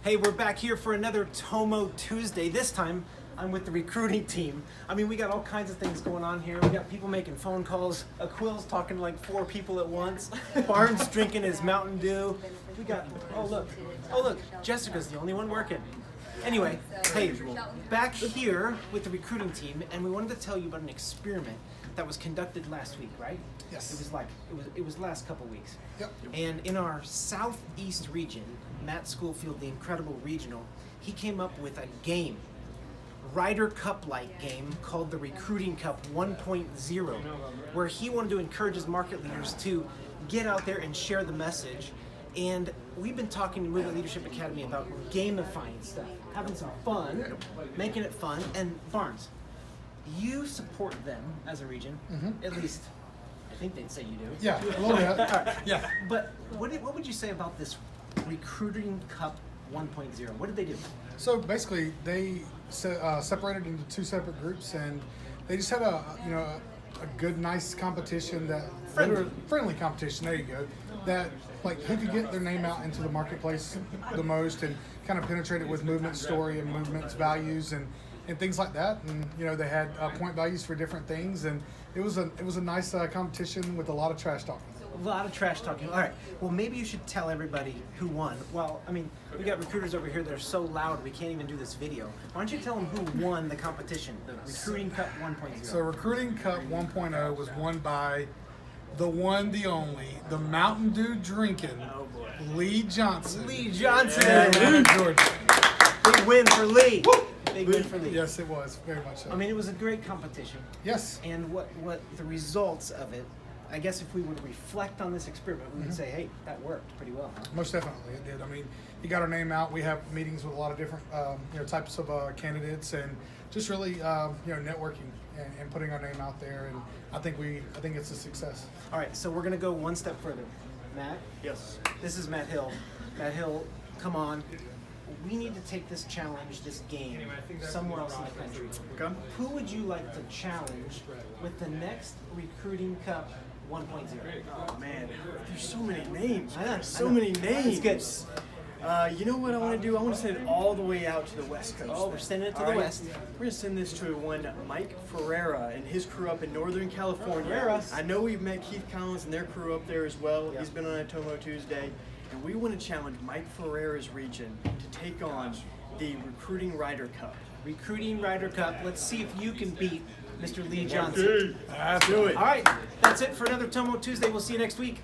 Hey, we're back here for another TOMO Tuesday. This time, I'm with the recruiting team. I mean, we got all kinds of things going on here. We got people making phone calls. Aquil's talking to like 4 people at once. Barnes drinking his Mountain Dew. We got, oh look, Jessica's the only one working. Anyway, hey, back here with the recruiting team, and we wanted to tell you about an experiment that was conducted last week, right? Yes. It was last couple weeks. Yep. And in our southeast region, Matt Schoolfield, the incredible regional, he came up with a game, Ryder Cup-like game called the Recruiting Cup 1.0, where he wanted to encourage his market leaders to get out there and share the message. And we've been talking to Movement Leadership Academy about gamifying stuff, having some fun, making it fun. And Barnes, you support them as a region, at least I think they'd say you do. Yeah, a little bit. Right. Yeah. But what would you say about this Recruiting Cup 1.0? What did they do? So basically, they separated into 2 separate groups, and they just had a good, nice competition that friendly competition. There you go. That like who could get their name out into the marketplace the most, and kind of penetrate it with movement story and movement's values and things like that. And they had point values for different things, and it was a nice competition with a lot of trash talking. A lot of trash talking. All right. Well, maybe you should tell everybody who won. Well, I mean, we got recruiters over here that are so loud we can't even do this video. Why don't you tell them who won the competition, the Recruiting Cup 1.0? So Recruiting Cup 1.0 was won by the one, the only, the Mountain Dew drinking, Lee Johnson. Lee Johnson. Yeah, Georgia. Big win for Lee. Big win for Lee. Yes, it was very much so. I mean, it was a great competition. Yes. And what the results of it, I guess if we would reflect on this experiment, we would say, hey, that worked pretty well, huh? Most definitely, it did. I mean, you got our name out. We have meetings with a lot of different, types of candidates, and just really, networking and putting our name out there. And I think it's a success. All right, so we're gonna go one step further. Matt. Yes. This is Matt Hill. Matt Hill, come on. We need to take this challenge, this game, somewhere else in the country. Okay. Who would you like to challenge with the next Recruiting Cup 1.0? Oh man, there's so many names. I know. So many names. It's good. You know what I want to do? I want to send it all the way out to the West Coast. Oh, we're sending it to All the right? West. We're going to send this to one Mike Ferreira and his crew up in Northern California. Ferreira. I know we've met Keith Collins and their crew up there as well. Yep. He's been on a TOMO Tuesday. And we want to challenge Mike Ferreira's region to take on the Recruiting Ryder Cup. Recruiting Ryder Cup. Let's see if you can beat Mr. Lee Johnson. Let's do it. All right, that's it for another TOMO Tuesday. We'll see you next week.